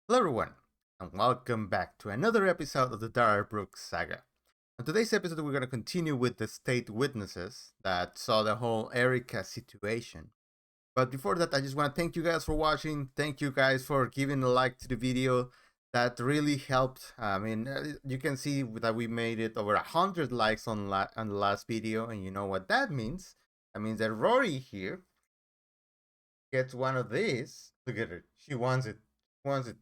Hello everyone, and welcome back to another episode of the Darrell saga. On today's episode, we're going to continue with the state witnesses that saw the whole Erica situation. But before that, I just want to thank you guys for watching. Thank you guys for giving a like to the video. That really helped. You can see that we made it over 100 likes on the last video, and you know what that means? That means that Rory here gets one of these. Look at her. She wants it. She wants it.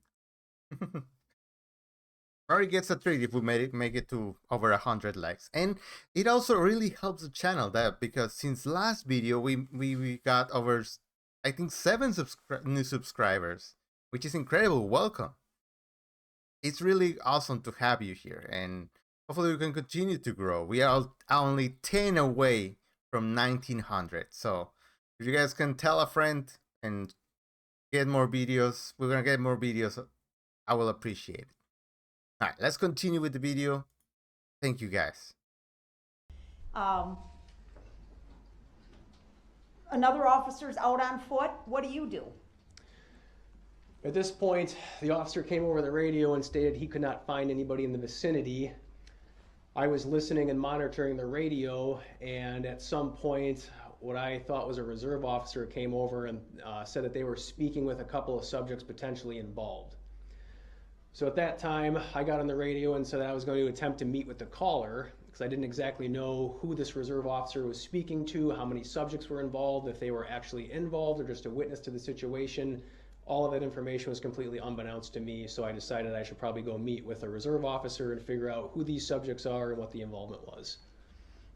Rory gets a treat if we make it to over 100 likes, and it also really helps the channel that because since last video we got over I think new subscribers, which is incredible. Welcome. It's really awesome to have you here, and hopefully we can continue to grow. We are only 10 away from 1900, so if you guys can tell a friend and get more videos, we're gonna get more videos. I will appreciate it. All right, let's continue with the video. Thank you guys. Um, Another officer's out on foot. What do you do? At this point, the officer came over the radio and stated he could not find anybody in the vicinity. I was listening and monitoring the radio, and at some point, what I thought was a reserve officer came over and said that they were speaking with a couple of subjects potentially involved. So at that time, I got on the radio and said that I was going to attempt to meet with the caller because I didn't exactly know who this reserve officer was speaking to, how many subjects were involved, if they were actually involved or just a witness to the situation. All of that information was completely unbeknownst to me, so I decided I should probably go meet with a reserve officer and figure out who these subjects are and what the involvement was.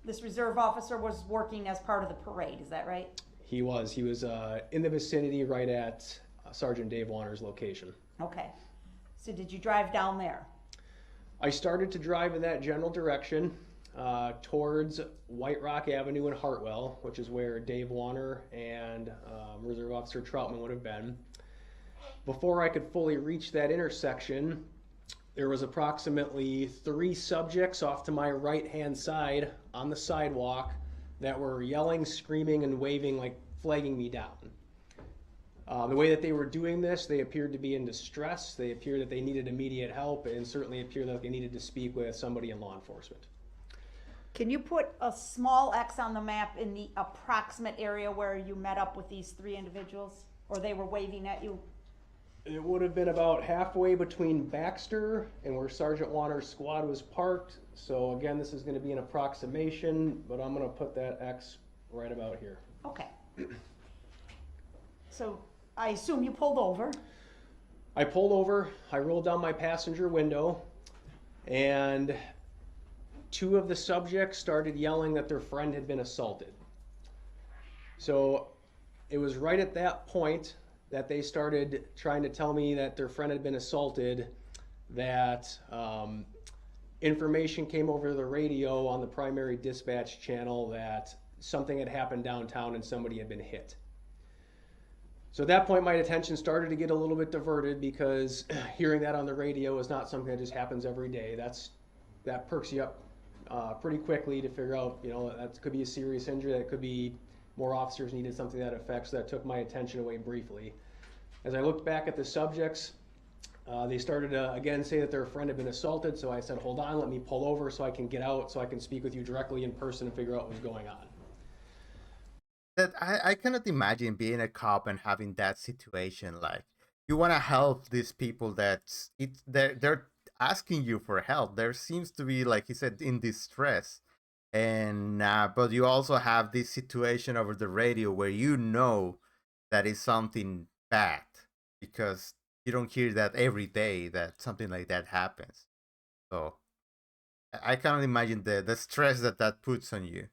This reserve officer was working as part of the parade, is that right? He was in the vicinity right at Sergeant Dave Warner's location. Okay. So did you drive down there? I started to drive in that general direction towards White Rock Avenue and Hartwell, which is where Dave Warner and Reserve Officer Troutman would have been. Before I could fully reach that intersection, there was approximately 3 subjects off to my right-hand side on the sidewalk that were yelling, screaming, and waving, like flagging me down. The way that they were doing this, they appeared to be in distress. They appeared that they needed immediate help, and certainly appeared that they needed to speak with somebody in law enforcement. Can you put a small X on the map in the approximate area where you met up with these 3 individuals? Or they were waving at you? It would have been about halfway between Baxter and where Sergeant Warner's squad was parked. So again, this is going to be an approximation, but I'm going to put that X right about here. Okay. So I assume you pulled over. I pulled over, I rolled down my passenger window, and 2 of the subjects started yelling that their friend had been assaulted. So it was right at that point that they started trying to tell me that their friend had been assaulted, that information came over the radio on the primary dispatch channel that something had happened downtown and somebody had been hit. So at that point, my attention started to get a little bit diverted because hearing that on the radio is not something that just happens every day. That perks you up pretty quickly to figure out, that could be a serious injury, that could be more officers needed, something that affects. That took my attention away briefly. As I looked back at the subjects, they started to again say that their friend had been assaulted. So I said, hold on, let me pull over so I can get out, so I can speak with you directly in person and figure out what was going on. That I cannot imagine being a cop and having that situation. Like you want to help these people they're asking you for help. There seems to be, like he said, in distress, and but you also have this situation over the radio where you know that is something bad because you don't hear that every day that something like that happens. So I cannot imagine the stress that puts on you.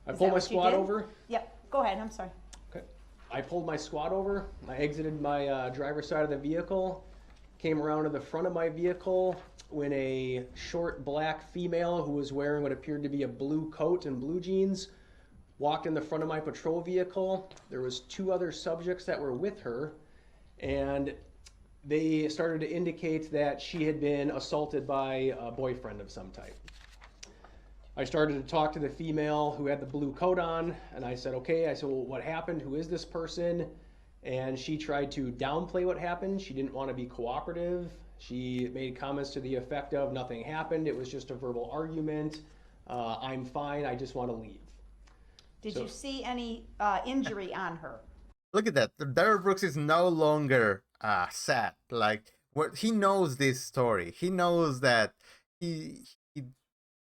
I pulled my squad over. Yep. Go ahead. I'm sorry. Okay. I pulled my squad over. I exited my driver's side of the vehicle, came around to the front of my vehicle when a short black female who was wearing what appeared to be a blue coat and blue jeans walked in the front of my patrol vehicle. There was 2 other subjects that were with her, and they started to indicate that she had been assaulted by a boyfriend of some type. I started to talk to the female who had the blue coat on, and I said, okay, well, what happened? Who is this person? and she tried to downplay what happened. She didn't want to be cooperative. She made comments to the effect of nothing happened. It was just a verbal argument. I'm fine. I just want to leave. Did So- you see any injury on her? Look at that. Darrell Brooks is no longer sad. Like, what he knows this story. He knows that he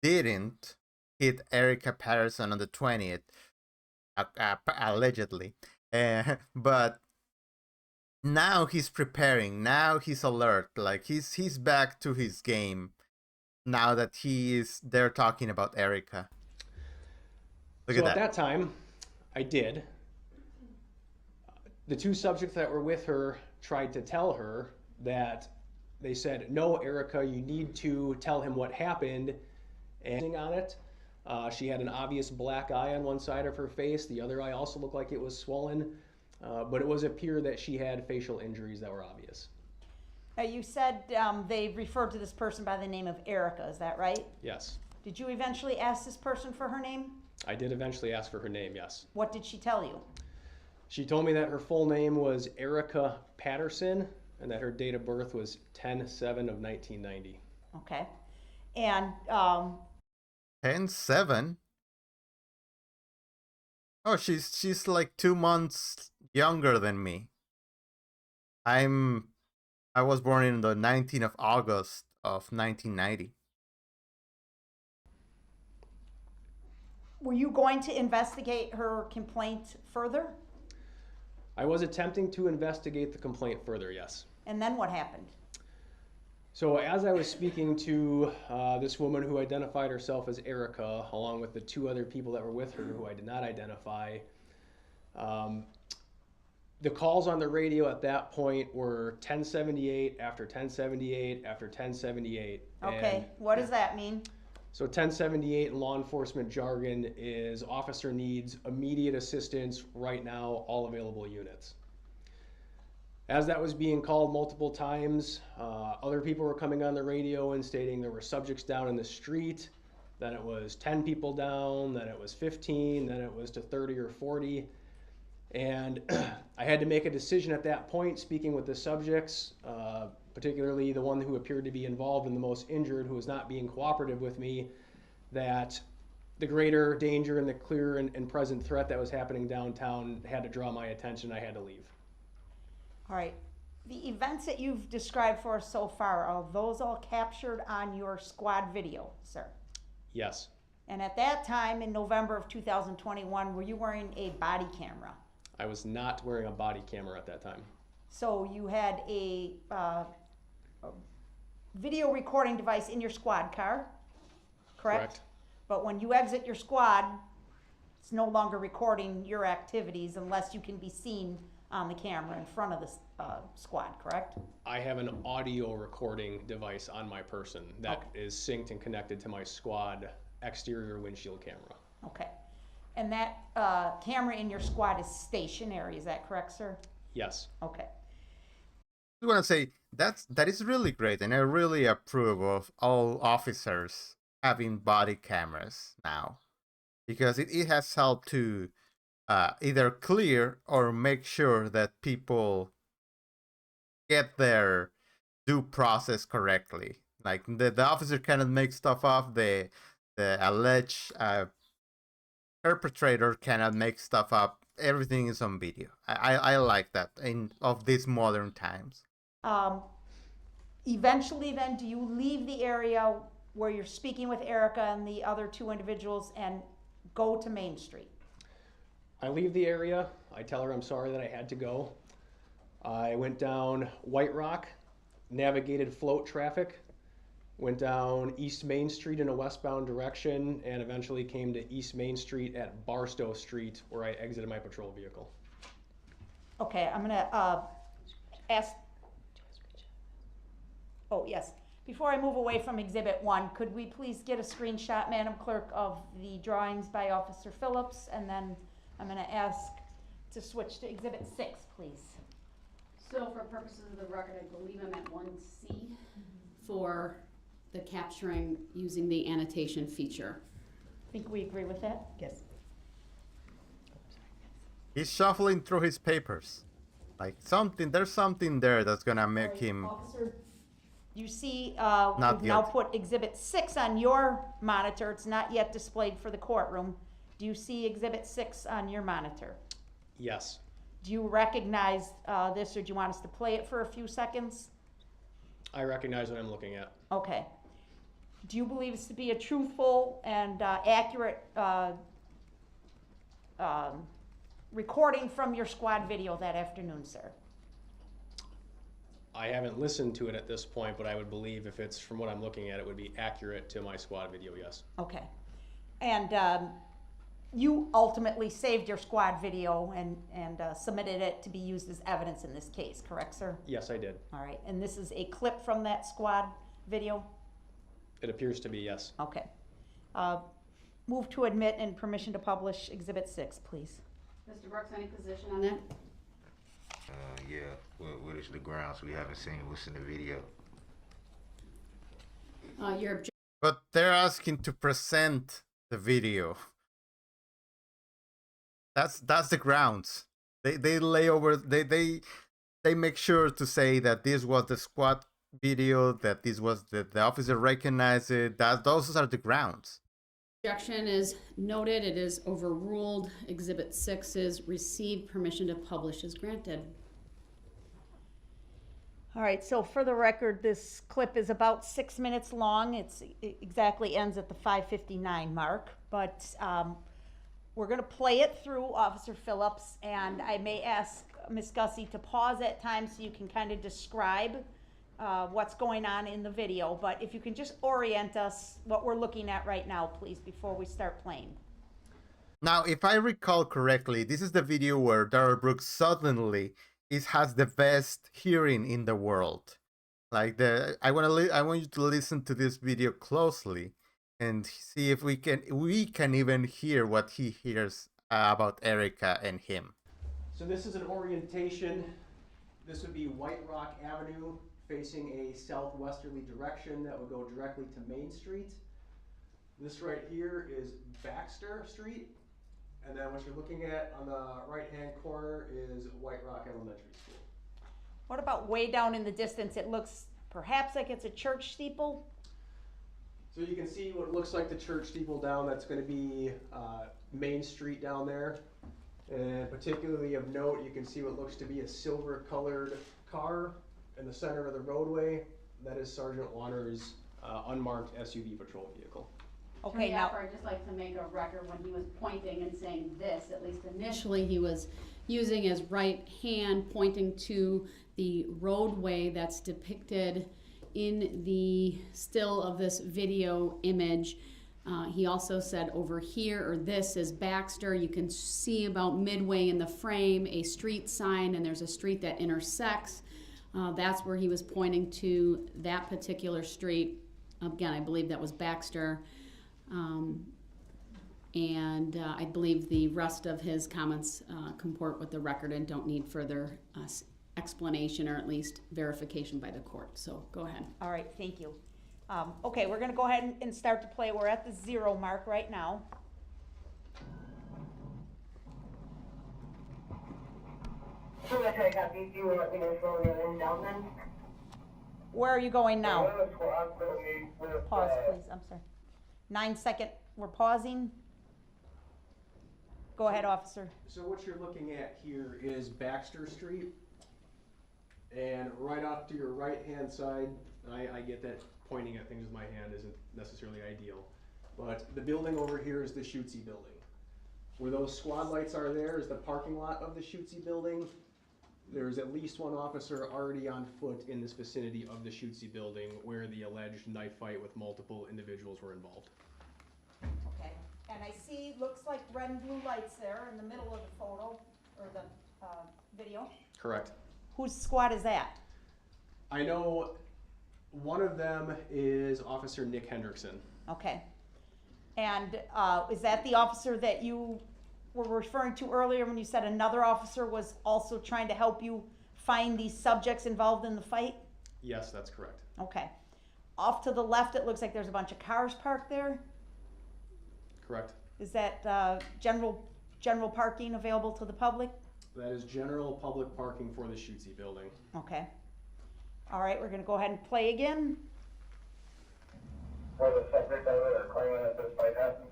didn't hit Erica Patterson on the 20th, allegedly. But now he's preparing. Now he's alert. Like, he's back to his game now that he is there talking about Erica. Look So at at that. that time, I did. The two subjects that were with her tried to tell her that they said, no, Erica, you need to tell him what happened. And on it, she had an obvious black eye on one side of her face. The other eye also looked like it was swollen. But it was appear that she had facial injuries that were obvious. You said they referred to this person by the name of Erica, is that right? Yes. Did you eventually ask this person for her name? I did eventually ask for her name, yes. What did she tell you? She told me that her full name was Erica Patterson and that her date of birth was 10/7 of 1990. Okay. And 10-7. Oh, she's like 2 months younger than me. I was born in the 19th of August of 1990. were you going to investigate her complaint further? I was attempting to investigate the complaint further, yes. And then what happened? So as I was speaking to this woman who identified herself as Erica, along with the two other people that were with her who I did not identify, the calls on the radio at that point were 1078 after 1078 after 1078. Okay, And what does that mean? so 1078 in law enforcement jargon is officer needs immediate assistance right now, all available units. As that was being called multiple times, other people were coming on the radio and stating there were subjects down in the street, then it was 10 people down, then it was 15, then it was to 30 or 40. And I had to make a decision at that point, speaking with the subjects, particularly the one who appeared to be involved and the most injured, who was not being cooperative with me, that the greater danger and the clear and present threat that was happening downtown had to draw my attention. I had to leave. All right, the events that you've described for us so far, are those all captured on your squad video, sir? Yes. And at that time, in November of 2021, were you wearing a body camera? I was not wearing a body camera at that time. So you had a video recording device in your squad car, correct? But when you exit your squad, it's no longer recording your activities unless you can be seen on the camera in front of the squad, correct? I have an audio recording device on my person that is synced and connected to my squad exterior windshield camera. Okay. And that camera in your squad is stationary, is that correct, sir? Yes. Okay. I want to say that is really great, and I really approve of all officers having body cameras now, because it has helped to either clear or make sure that people get their due process correctly. Like the officer cannot make stuff up, the alleged perpetrator cannot make stuff up. Everything is on video. I like that of these modern times. Eventually then, do you leave the area where you're speaking with Erica and the other two individuals and go to Main Street? I leave the area. I tell her I'm sorry that I had to go. I went down White Rock, navigated float traffic, went down East Main Street in a westbound direction, and eventually came to East Main Street at Barstow Street, where I exited my patrol vehicle. Okay, I'm gonna ask. Oh, yes. Before I move away from Exhibit 1, could we please get a screenshot, Madam Clerk, of the drawings by Officer Phillips? And then I'm gonna ask to switch to Exhibit 6, please. So for purposes of the record, I believe I'm at 1C for the capturing using the annotation feature. Think we agree with that? Yes. He's shuffling through his papers. Like there's something there that's gonna make Right, him Officer, you see, Not we've now yet. put Exhibit 6 on your monitor. It's not yet displayed for the courtroom. Do you see Exhibit 6 on your monitor? Yes. Do you recognize this, or do you want us to play it for a few seconds? I recognize what I'm looking at. Okay. Do you believe this to be a truthful and accurate recording from your squad video that afternoon, sir? I haven't listened to it at this point, but I would believe if it's from what I'm looking at, it would be accurate to my squad video, yes. Okay. And you ultimately saved your squad video and submitted it to be used as evidence in this case, correct, sir? Yes, I did. All right. And this is a clip from that squad video? It appears to be, yes. Okay. Move to admit and permission to publish Exhibit 6, please. Mr. Brooks, any position on that? Yeah, what is the grounds? We haven't seen what's in the video. Your objection. But they're asking to present the video. That's the grounds. They lay over they make sure to say that this was the squad video, that this was the officer recognized it. That those are the grounds. Objection is noted. It is overruled. Exhibit 6 is received. Permission to publish is granted. All right, so for the record, this clip is about 6 minutes long. It exactly ends at the 5:59 mark, but we're going to play it through, Officer Phillips, and I may ask Ms. Gussie to pause at times so you can kind of describe what's going on in the video. But if you can just orient us what we're looking at right now, please, before we start playing. Now, if I recall correctly, this is the video where Darrell Brooks suddenly has the best hearing in the world. Like I want you to listen to this video closely and see if we can even hear what he hears about Erica and him. So this is an orientation. This would be White Rock Avenue facing a southwesterly direction that would go directly to Main Street. This right here is Baxter Street. And then what you're looking at on the right-hand corner is White Rock Elementary School. What about way down in the distance? It looks perhaps like it's a church steeple. So you can see what looks like the church steeple down. That's going to be Main Street down there. And particularly of note, you can see what looks to be a silver-colored car in the center of the roadway. That is Sergeant Warner's unmarked SUV patrol vehicle. Okay, now I'd just like to make a record when he was pointing and saying this, at least initially, he was using his right hand pointing to the roadway that's depicted in the still of this video image. He also said over here, or this is Baxter. You can see about midway in the frame a street sign, and there's a street that intersects. That's where he was pointing to, that particular street. Again, I believe that was Baxter. I believe the rest of his comments comport with the record and don't need further explanation or at least verification by the court. So go ahead. all right, thank you. Okay, we're gonna go ahead and start to play. We're at the 0 mark right now. Where are you going now? Pause, please, I'm sorry. 9-second, we're pausing. Go ahead, officer. So what you're looking at here is Baxter Street. And right off to your right-hand side, I get that pointing at things with my hand isn't necessarily ideal. But the building over here is the Schutze building. Where those squad lights are there is the parking lot of the Schutze building. There's at least one officer already on foot in this vicinity of the Schutze building where the alleged knife fight with multiple individuals were involved. Okay, and I see, looks like red and blue lights there in the middle of the photo, or the video. Correct. Whose squad is that? I know one of them is Officer Nick Hendrickson. Okay. And is that the officer that you were referring to earlier when you said another officer was also trying to help you find these subjects involved in the fight? Yes, that's correct. Okay. Off to the left, it looks like there's a bunch of cars parked there. Correct. Is that general parking available to the public? That is general public parking for the Schutze building. Okay. All right, we're gonna go ahead and play again. For the subject of it, or claiming that this might happen.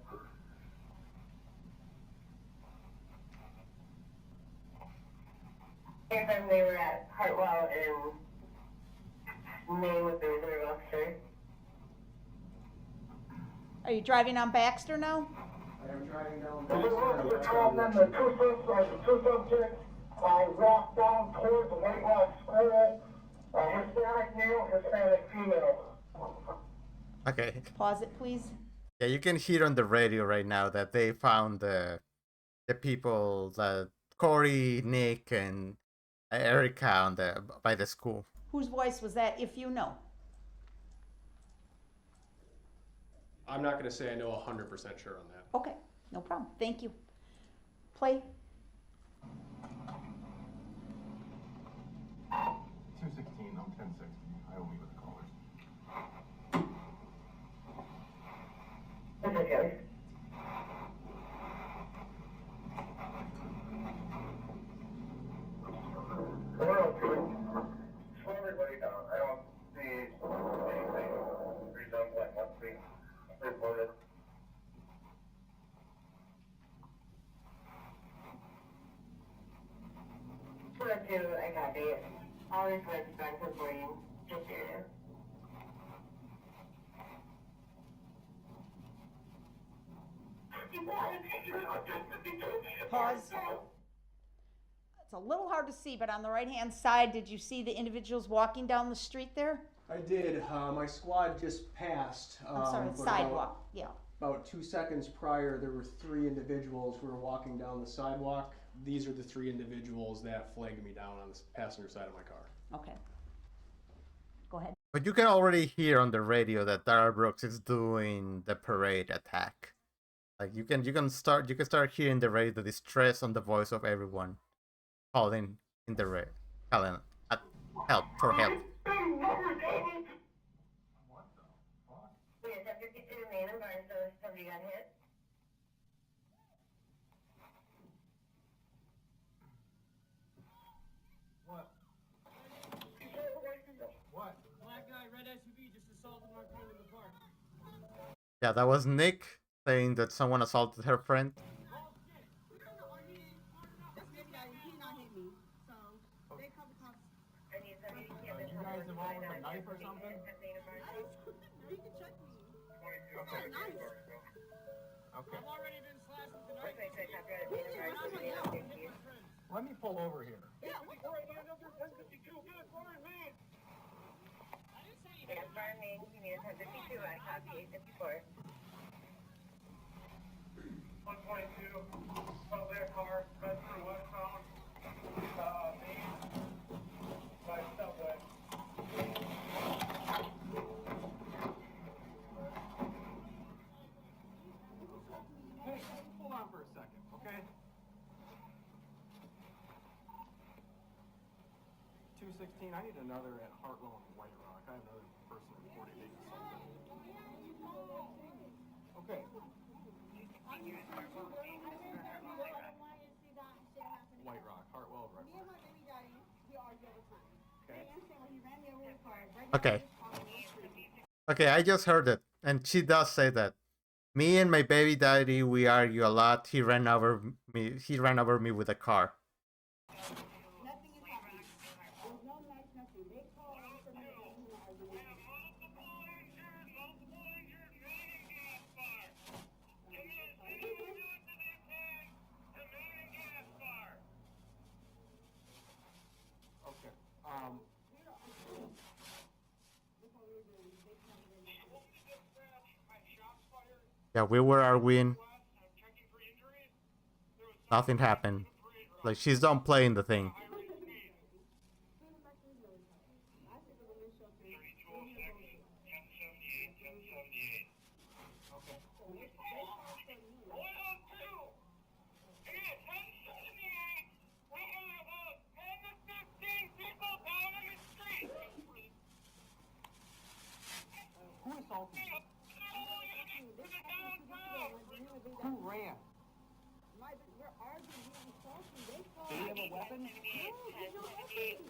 Same time they were at Hartwell and Maine with the reserve officer. Are you driving on Baxter now? I am driving down The Baxter. patrol, then the two subjects, walked down towards the White Rock School, Hispanic male, Hispanic female. Okay. Pause it, please. Yeah, you can hear on the radio right now that they found the people, Corey, Nick, and Erica on by the school. Whose voice was that, if you know? I'm not gonna say I know 100% sure on that. Okay, no problem. Thank you. Play. 216, I'm 1060. I will meet with the callers. Okay. Slow everybody down. I don't see anything resembling what's being reported. Floor 2, I copy it. All reports done for Blaine, just area. Pause. It's a little hard to see, but on the right-hand side, did you see the individuals walking down the street there? I did. My squad just passed. I'm sorry, the but sidewalk, yeah. About 2 seconds prior, there were 3 individuals who were walking down the sidewalk. These are the 3 individuals that flagged me down on the passenger side of my car. Okay. Go ahead. But you can already hear on the radio that Darrell Brooks is doing the parade attack. Like you can start hearing the radio, the distress on the voice of everyone calling in the radio, calling help for help. We had subject in the main and barn, so somebody got hit. What? What? Black guy, red SUV, just assaulted my friend in the park. Yeah, that was Nick saying that someone assaulted her friend. This guy, he not hit me. So, they called the cops. And you said you can't You guys involved with a knife or something? You can check me. Okay. Nice. Okay. I've already been slashed with the Let's knife. make sure copyright main and barn, so we don't get you. Let me pull over here. Yeah, what the Yeah, barn main, you need a 1052, I copy 854. 122, stop their car, red through westbound, main, by subway. Hey, hold on for a second, okay? 216, I need another at Hartwell and White Rock. I have another person reporting being assaulted. Okay. White Rock, Hartwell, White Rock. Okay. Okay, I just heard it, and she does say that. Me and my baby daddy, we argue a lot. He ran over me. He ran over me with a car. Nothing is happening. There's no knife, nothing. They called and said nothing. Okay. Yeah, we were arguing. Nothing happened. Like she's done playing the thing. Who assaulted you? Who ran? We're arguing, we assaulted Do you have a weapon?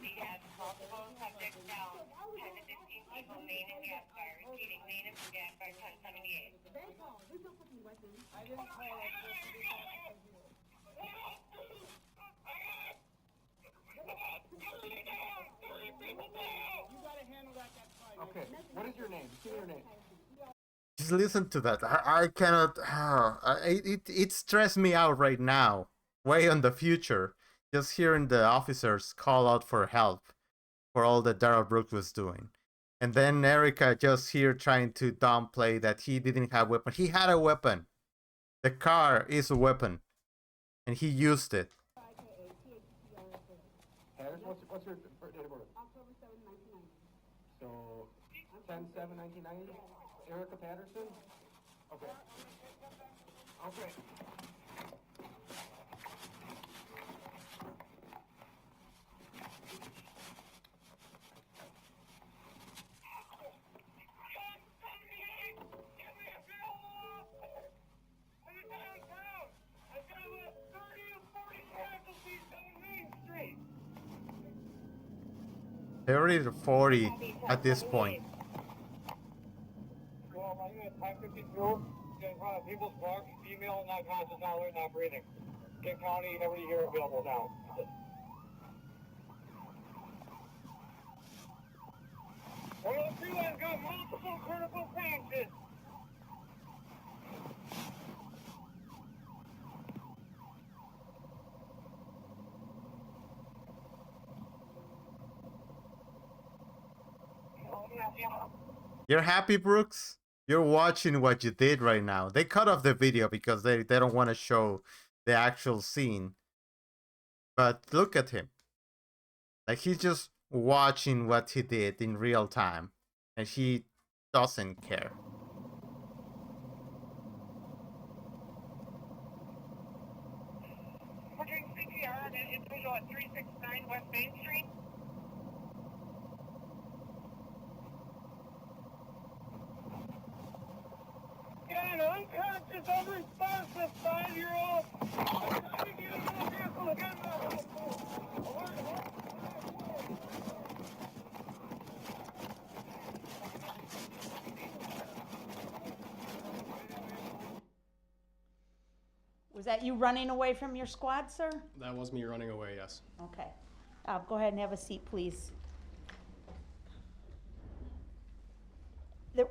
We have multiple subjects down. 10 to 15 people, main and gas fire. Repeating, main and gas fire, 1078. I didn't call it. You gotta handle that, that's fine. Okay. What is your name? Give me your name. Just listen to that. I cannot. It stressed me out right now. Way on the future. Just hearing the officers call out for help for all that Darrell Brooks was doing. And then Erica just here trying to downplay that he didn't have a weapon. He had a weapon. The car is a weapon. And he used it. Patterson, what's your date of birth? October 7, 1990. So, 10/7/1990? Erica Patterson? Okay. Okay. They're already at 40 at this point. Well, my unit 552, getting front of People's Park, female, not conscious, not alert, not breathing. King County, everybody here available now. 102 has got multiple critical fractures. You're happy, Brooks? You're watching what you did right now. They cut off the video because they don't want to show the actual scene. But look at him. Like he's just watching what he did in real time. And he doesn't care. We're doing CPR on an individual at 369 West Main Street. Got an unconscious, unresponsive 5-year-old. I'm trying to get into the vehicle again. Was that you running away from your squad, sir? That was me running away, yes. Okay. Go ahead and have a seat, please.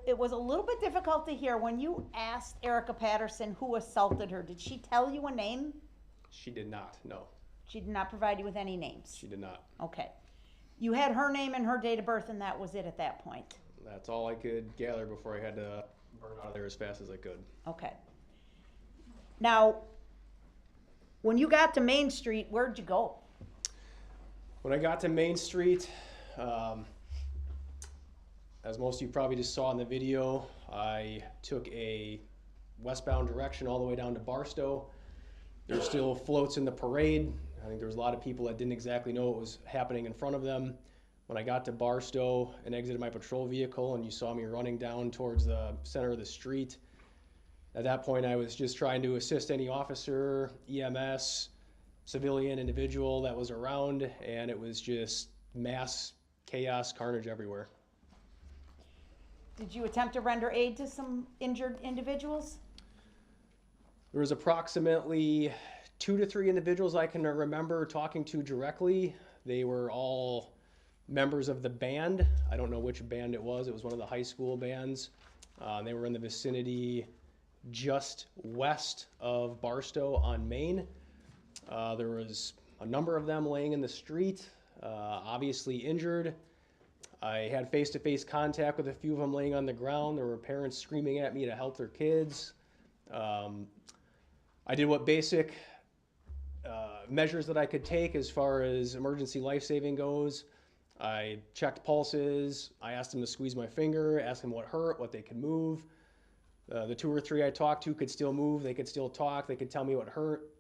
It was a little bit difficult to hear when you asked Erica Patterson who assaulted her. Did she tell you a name? She did not, no. She did not provide you with any names? She did not. Okay. You had her name and her date of birth, and that was it at that point? That's all I could gather before I had to burn out of there as fast as I could. Okay. Now, when you got to Main Street, where'd you go? When I got to Main Street, as most of you probably just saw in the video, I took a westbound direction all the way down to Barstow. There's still floats in the parade. I think there was a lot of people that didn't exactly know what was happening in front of them. When I got to Barstow and exited my patrol vehicle and you saw me running down towards the center of the street, at that point I was just trying to assist any officer, EMS, civilian individual that was around, and it was just mass chaos, carnage everywhere. Did you attempt to render aid to some injured individuals? There was approximately 2 to 3 individuals I can remember talking to directly. They were all members of the band. I don't know which band it was. It was one of the high school bands. They were in the vicinity just west of Barstow on Main. There was a number of them laying in the street, obviously injured. I had face-to-face contact with a few of them laying on the ground. There were parents screaming at me to help their kids. I did what basic measures that I could take as far as emergency life-saving goes. I checked pulses. I asked them to squeeze my finger, asked them what hurt, what they could move. The 2 or 3 I talked to could still move. They could still talk. They could tell me what hurt.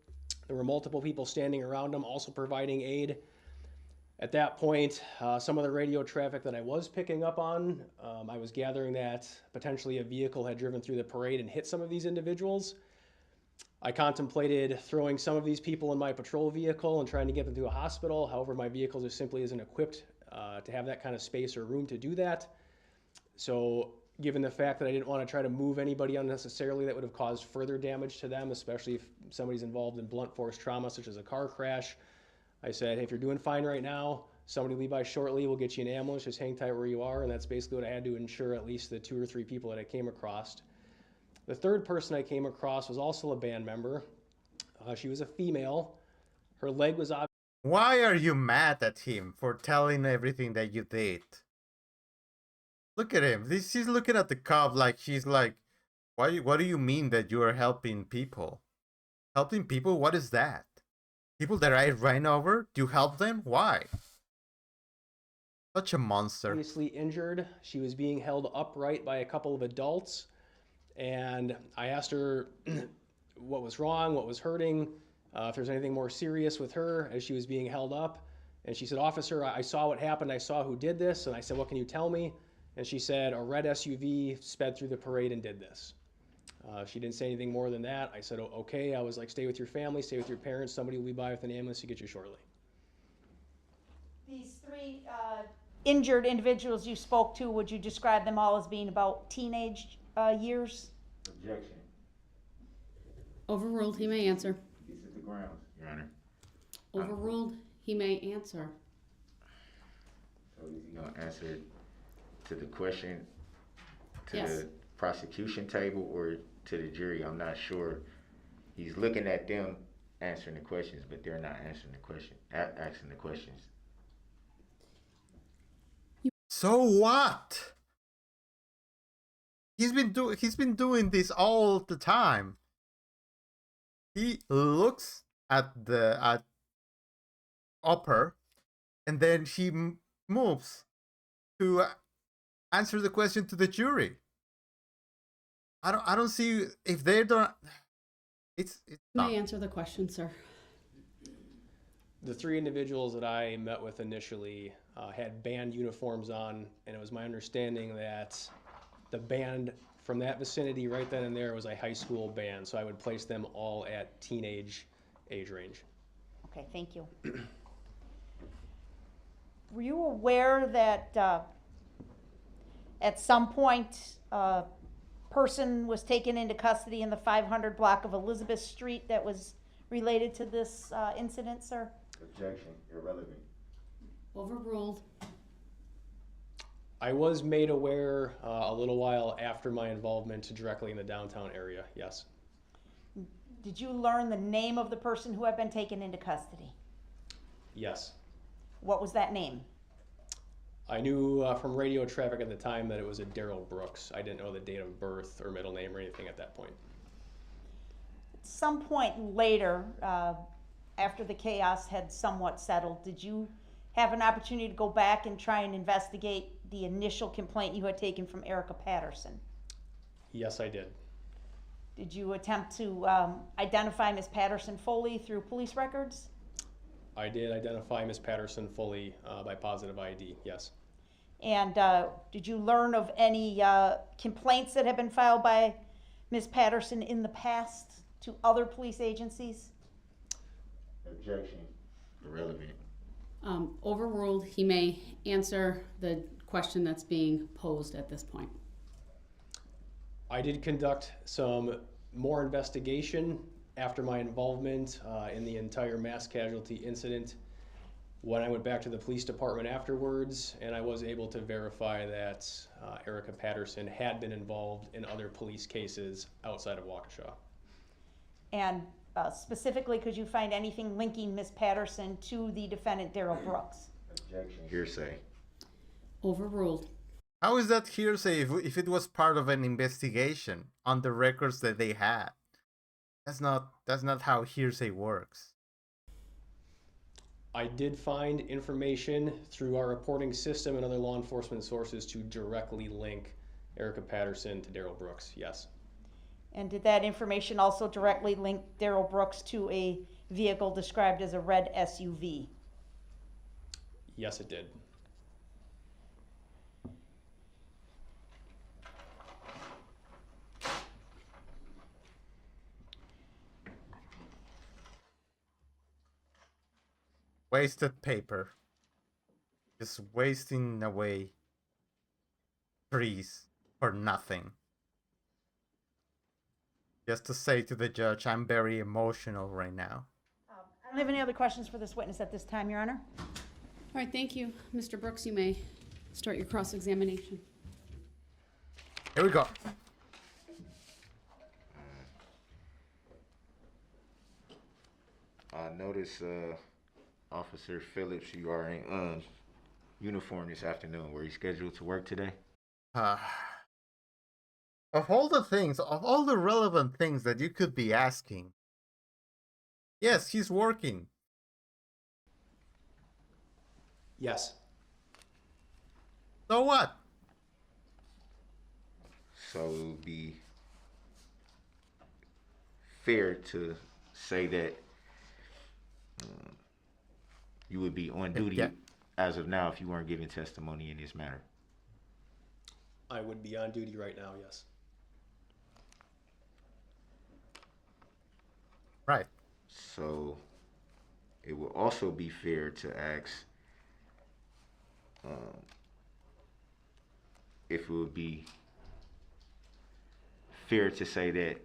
There were multiple people standing around them also providing aid. At that point, some of the radio traffic that I was picking up on, I was gathering that potentially a vehicle had driven through the parade and hit some of these individuals. I contemplated throwing some of these people in my patrol vehicle and trying to get them to a hospital. However, my vehicle just simply isn't equipped to have that kind of space or room to do that. So given the fact that I didn't want to try to move anybody unnecessarily that would have caused further damage to them, especially if somebody's involved in blunt force trauma such as a car crash, I said, hey, if you're doing fine right now, somebody will be by shortly, we'll get you an ambulance, just hang tight where you are. And that's basically what I had to ensure at least the 2 or 3 people that I came across. The third person I came across was also a band member. She was a female. Her leg was obviously... Why are you mad at him for telling everything that you did? Look at him. She's looking at the cop like she's like, what do you mean that you are helping people? Helping people? What is that? People that I ran over? Do you help them? Why? Such a monster. Obviously injured. She was being held upright by a couple of adults. And I asked her what was wrong, what was hurting, if there's anything more serious with her as she was being held up. And she said, officer, I saw what happened. I saw who did this. And I said, what can you tell me? And she said, a red SUV sped through the parade and did this. She didn't say anything more than that. I said, okay. I was like, stay with your family, stay with your parents. Somebody will be by with an ambulance to get you shortly. These 3 injured individuals you spoke to, would you describe them all as being about teenage years? Objection. Overruled, he may answer. This is the grounds, Your Honor. Overruled, he may answer. So is he gonna answer to the question to Yes. the prosecution table or to the jury? I'm not sure. He's looking at them answering the questions, but they're not answering the question, asking the questions. So what? He's been doing this all the time. He looks at the upper, and then he moves to answer the question to the jury. I don't see if they don't. It's You dumb. may answer the question, sir. The 3 individuals that I met with initially had band uniforms on, and it was my understanding that the band from that vicinity right then and there was a high school band, so I would place them all at teenage age range. Okay, thank you. Were you aware that at some point a person was taken into custody in the 500 block of Elizabeth Street that was related to this incident, sir? Objection, irrelevant. Overruled. I was made aware a little while after my involvement directly in the downtown area, yes. Did you learn the name of the person who had been taken into custody? Yes. What was that name? I knew from radio traffic at the time that it was a Darrell Brooks. I didn't know the date of birth or middle name or anything at that point. At some point later, after the chaos had somewhat settled, did you have an opportunity to go back and try and investigate the initial complaint you had taken from Erica Patterson? Yes, I did. Did you attempt to identify Ms. Patterson fully through police records? I did identify Ms. Patterson fully by positive ID, yes. And did you learn of any complaints that have been filed by Ms. Patterson in the past to other police agencies? Objection, irrelevant. Overruled, he may answer the question that's being posed at this point. I did conduct some more investigation after my involvement in the entire mass casualty incident. When I went back to the police department afterwards, and I was able to verify that Erica Patterson had been involved in other police cases outside of Waukesha. And specifically, could you find anything linking Ms. Patterson to the defendant, Darrell Brooks? Objection, hearsay. Overruled. How is that hearsay if it was part of an investigation on the records that they had? That's not how hearsay works. I did find information through our reporting system and other law enforcement sources to directly link Erica Patterson to Darrell Brooks, yes. And did that information also directly link Darrell Brooks to a vehicle described as a red SUV? Yes, it did. Wasted paper. Just wasting away trees for nothing. Just to say to the judge, I'm very emotional right now. I don't have any other questions for this witness at this time, Your Honor. All right, thank you. Mr. Brooks, you may start your cross-examination. Here we go. I notice, Officer Phillips, you are in uniform this afternoon. Were you scheduled to work today? Of all the relevant things that you could be asking, yes, he's working. Yes. So what? So it would be fair to say that you would be on duty as of now if you weren't giving testimony in this matter. I would be on duty right now, yes. Right. So it will also be fair to ask if it would be fair to say that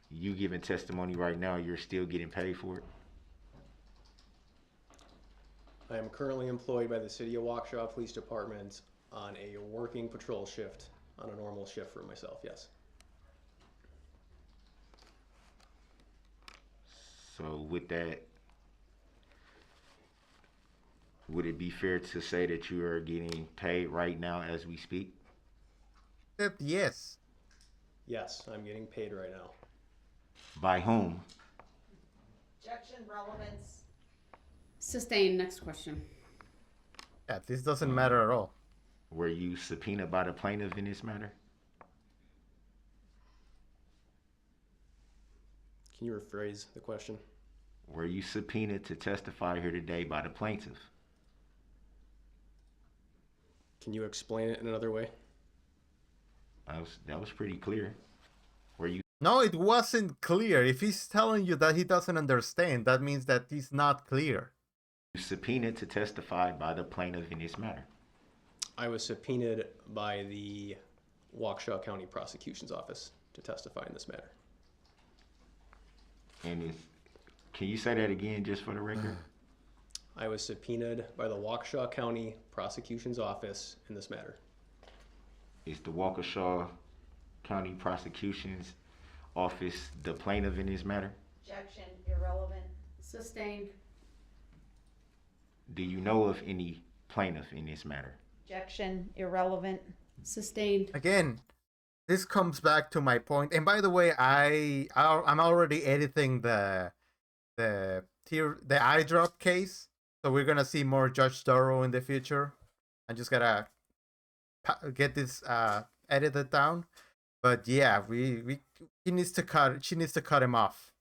you giving testimony right now, you're still getting paid for it? I am currently employed by the City of Waukesha Police Department on a working patrol shift, on a normal shift for myself, yes. So with that, would it be fair to say that you are getting paid right now as we speak? Yes. Yes, I'm getting paid right now. By whom? Objection, relevance. Sustained. Next question. Yeah, this doesn't matter at all. Were you subpoenaed by the plaintiff in this matter? Can you rephrase the question? Were you subpoenaed to testify here today by the plaintiff? Can you explain it in another way? That was pretty clear. Were you No, it wasn't clear. If he's telling you that he doesn't understand, that means that he's not clear. subpoenaed to testify by the plaintiff in this matter? I was subpoenaed by the Waukesha County Prosecution's Office to testify in this matter. And can you say that again just for the record? I was subpoenaed by the Waukesha County Prosecution's Office in this matter. Is the Waukesha County Prosecution's Office the plaintiff in this matter? Objection, irrelevant. Sustained. Do you know of any plaintiff in this matter? Objection, irrelevant. Sustained. Again, this comes back to my point. And by the way, I'm already editing the eye drop case, so we're gonna see more Judge Darrell in the future. I just gotta get this edited down. But yeah, she needs to cut him off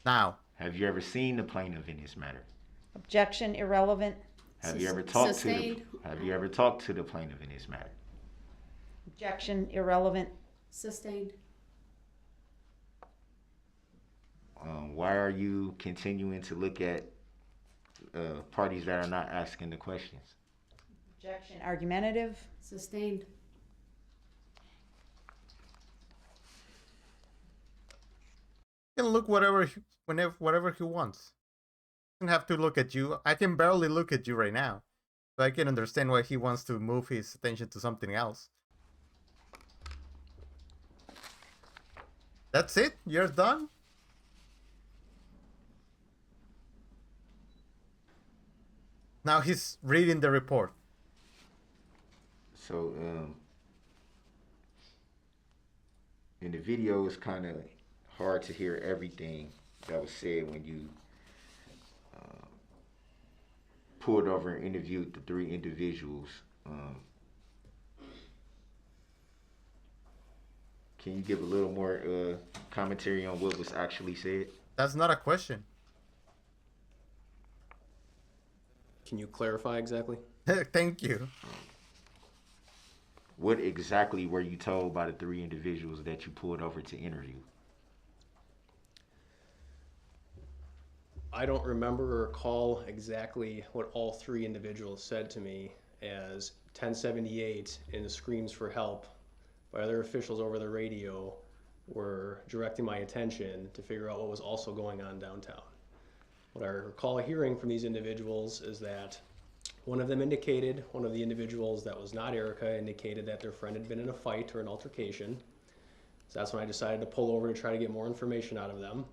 now. Have you ever seen the plaintiff in this matter? Objection, irrelevant. Have you ever talked Sustained. to the plaintiff in this matter? Objection, irrelevant. Sustained. Why are you continuing to look at parties that are not asking the questions? Objection, argumentative. Sustained. He can look whatever he wants. He doesn't have to look at you. I can barely look at you right now, so I can understand why he wants to move his attention to something else. That's it? You're done? Now he's reading the report. So, in the video, it's kind of hard to hear everything that was said when you pulled over and interviewed the three individuals. Can you give a little more commentary on what was actually said? That's not a question. Can you clarify exactly? Thank you. What exactly were you told by the three individuals that you pulled over to interview? I don't remember or recall exactly what all three individuals said to me, as 1078 and screams for help by other officials over the radio were directing my attention to figure out what was also going on downtown. What I recall hearing from these individuals is that one of the individuals that was not Erica indicated that their friend had been in a fight or an altercation. So that's when I decided to pull over to try to get more information out of them.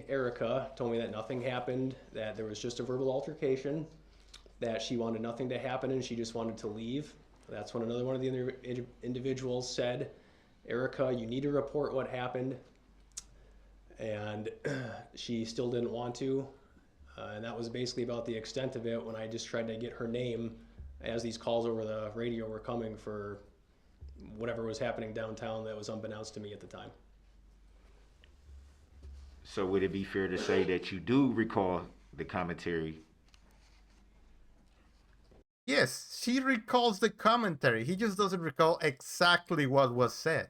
Erica, told me that nothing happened, that there was just a verbal altercation, that she wanted nothing to happen and she just wanted to leave. That's when another one of the individuals said, Erica, you need to report what happened. And she still didn't want to. And that was basically about the extent of it when I just tried to get her name as these calls over the radio were coming for whatever was happening downtown that was unbeknownst to me at the time. So would it be fair to say that you do recall the commentary? Yes, she recalls the commentary. He just doesn't recall exactly what was said.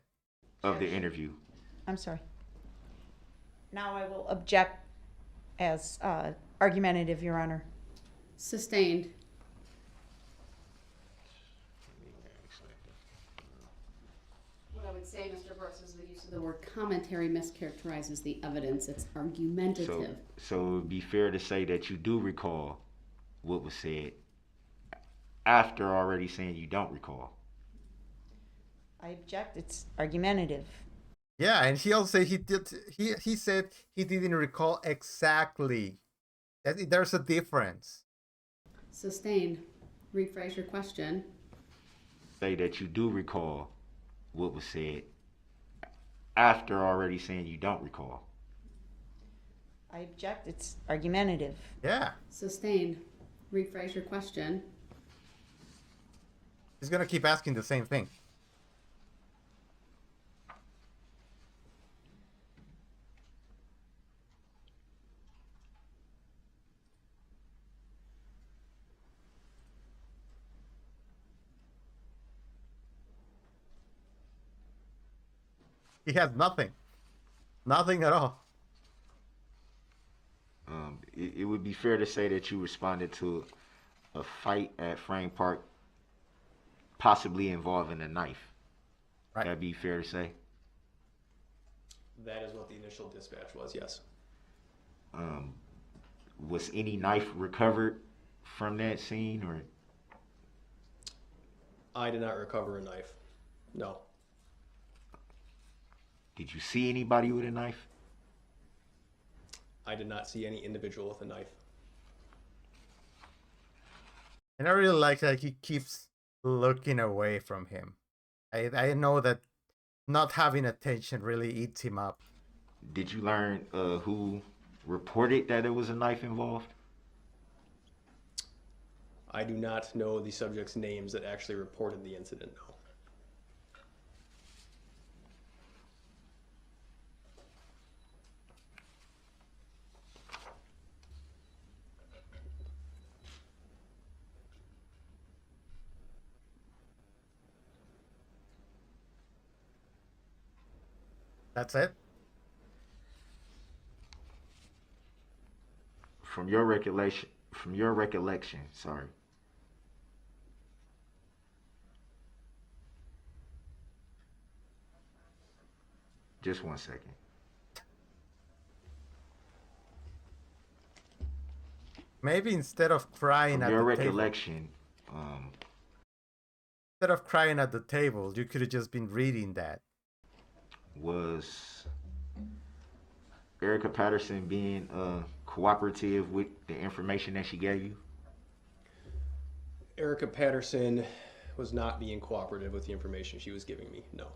Of the interview? I'm sorry. Now I will object as argumentative, Your Honor. Sustained. What I would say, Mr. Brooks, is the use of the word commentary mischaracterizes the evidence. It's argumentative. So it would be fair to say that you do recall what was said after already saying you don't recall. I object. It's argumentative. Yeah, and he also he said he didn't recall exactly. There's a difference. Sustained. Rephrase your question. Say that you do recall what was said after already saying you don't recall. I object. It's argumentative. Yeah. Sustained. Rephrase your question. He's gonna keep asking the same thing. He has nothing. Nothing at all. It would be fair to say that you responded to a fight at Frame Park, possibly involving a knife. Right. That'd be fair to say? That is what the initial dispatch was, yes. Was any knife recovered from that scene, or? I did not recover a knife. No. Did you see anybody with a knife? I did not see any individual with a knife. And I really like that he keeps looking away from him. I know that not having attention really eats him up. Did you learn who reported that there was a knife involved? I do not know the subject's names that actually reported the incident, no. That's it? From your recollection, sorry. Just 1 second. Maybe instead of crying From at your the recollection, instead of crying at the table, you could have just been reading that. was Erica Patterson being cooperative with the information that she gave you? Erica Patterson was not being cooperative with the information she was giving me, no.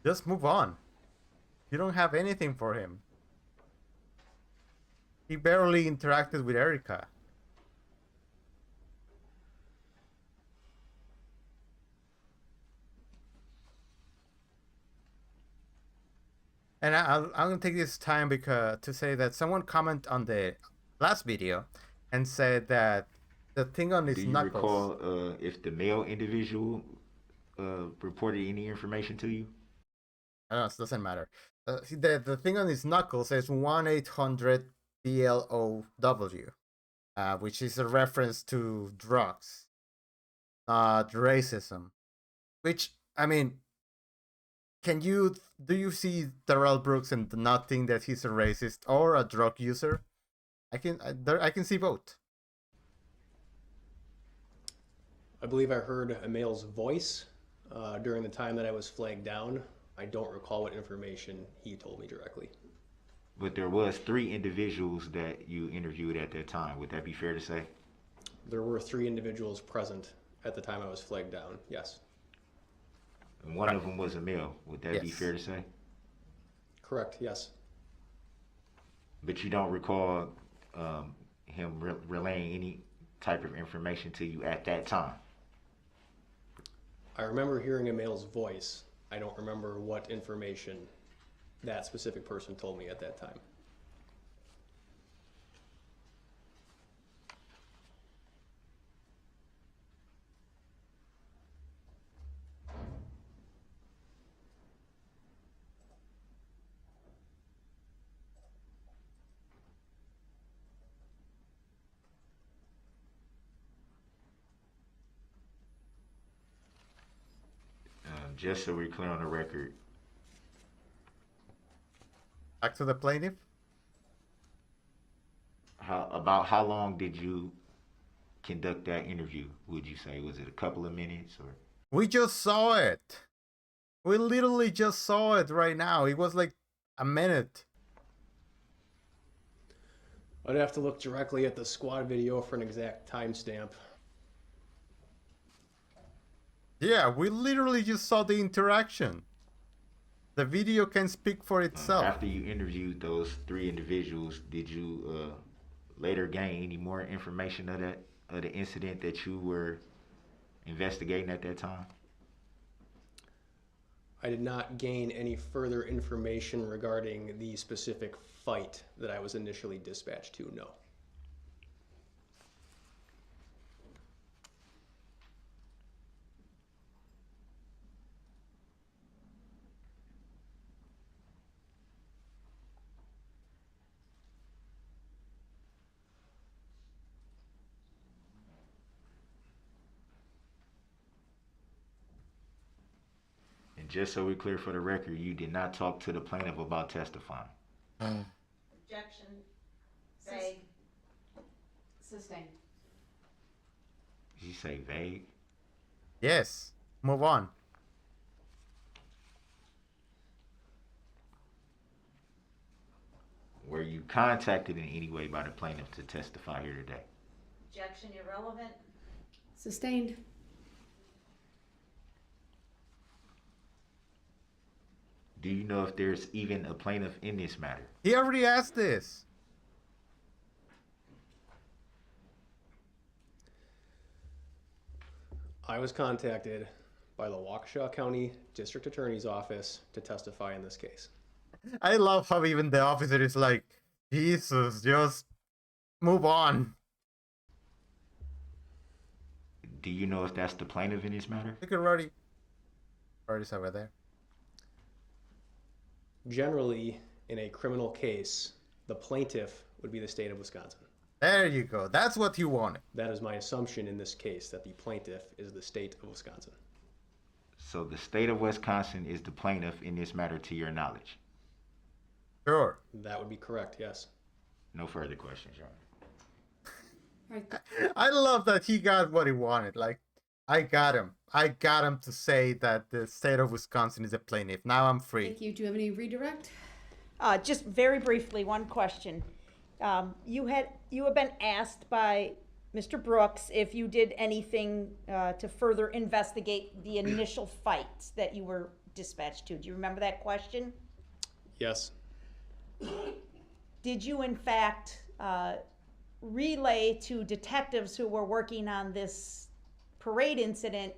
Just move on. You don't have anything for him. He barely interacted with Erica. And I'm gonna take this time because to say that someone comment on the last video and said that the thing on his Do you knuckles. recall if the male individual reported any information to you? I don't know, it doesn't matter. The thing on his knuckle says 1-800 BLOW, which is a reference to drugs, not racism. Which, I mean, do you see Darrell Brooks and not think that he's a racist or a drug user? I can see both. I believe I heard a male's voice during the time that I was flagged down. I don't recall what information he told me directly. But there was 3 individuals that you interviewed at that time. Would that be fair to say? There were 3 individuals present at the time I was flagged down, yes. And one of them was a male. Would that be Yes. fair to say? Correct, yes. But you don't recall him relaying any type of information to you at that time? I remember hearing a male's voice. I don't remember what information that specific person told me at that time. Just so we're clear on the record, Back to the plaintiff. about how long did you conduct that interview? Would you say, was it a couple of minutes or? We just saw it. We literally just saw it right now. It was like a minute. I'd have to look directly at the squad video for an exact timestamp. Yeah, we literally just saw the interaction. The video can speak for itself. After you interviewed those 3 individuals, did you later gain any more information of the incident that you were investigating at that time? I did not gain any further information regarding the specific fight that I was initially dispatched to, no. And just so we're clear for the record, you did not talk to the plaintiff about testifying. Objection. Say. Sustained. Did you say vague? Yes. Move on. Were you contacted in any way by the plaintiff to testify here today? Objection irrelevant. Sustained. Do you know if there's even a plaintiff in this matter? He already asked this. I was contacted by the Waukesha County District Attorney's Office to testify in this case. I love how even the officer is like, Jesus, just move on. Do you know if that's the plaintiff in this matter? Look at Roddy. Roddy's over there. Generally, in a criminal case, the plaintiff would be the state of Wisconsin. There you go. That's what you wanted. That is my assumption in this case, that the plaintiff is the state of Wisconsin. So the state of Wisconsin is the plaintiff in this matter to your knowledge? Sure. That would be correct, yes. No further questions, Your Honor. Right. I love that he got what he wanted. Like, I got him. I got him to say that the state of Wisconsin is a plaintiff. Now I'm free. Thank you. Do you have any redirect? Just very briefly, one question. You have been asked by Mr. Brooks if you did anything to further investigate the initial fight that you were dispatched to. Do you remember that question? Yes. Did you, in fact, relay to detectives who were working on this parade incident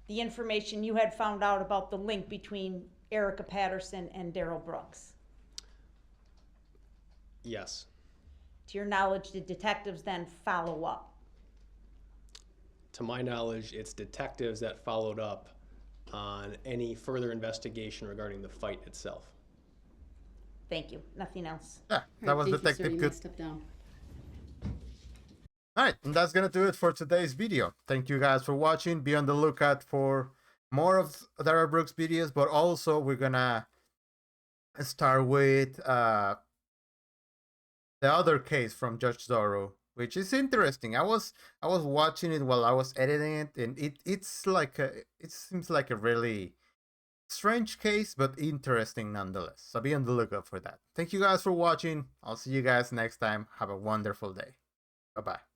the information you had found out about the link between Erica Patterson and Darrell Brooks? Yes. To your knowledge, did detectives then follow up? To my knowledge, it's detectives that followed up on any further investigation regarding the fight itself. Thank you. Nothing else. Yeah, that was Thank you, sir. Detective You may Good. step down. Alright, and that's gonna do it for today's video. Thank you guys for watching. Be on the lookout for more of Darrell Brooks videos, but also we're gonna start with the other case from Judge Darrell, which is interesting. I was watching it while I was editing it, and it seems like a really strange case, but interesting nonetheless. So be on the lookout for that. Thank you guys for watching. I'll see you guys next time. Have a wonderful day. Bye bye.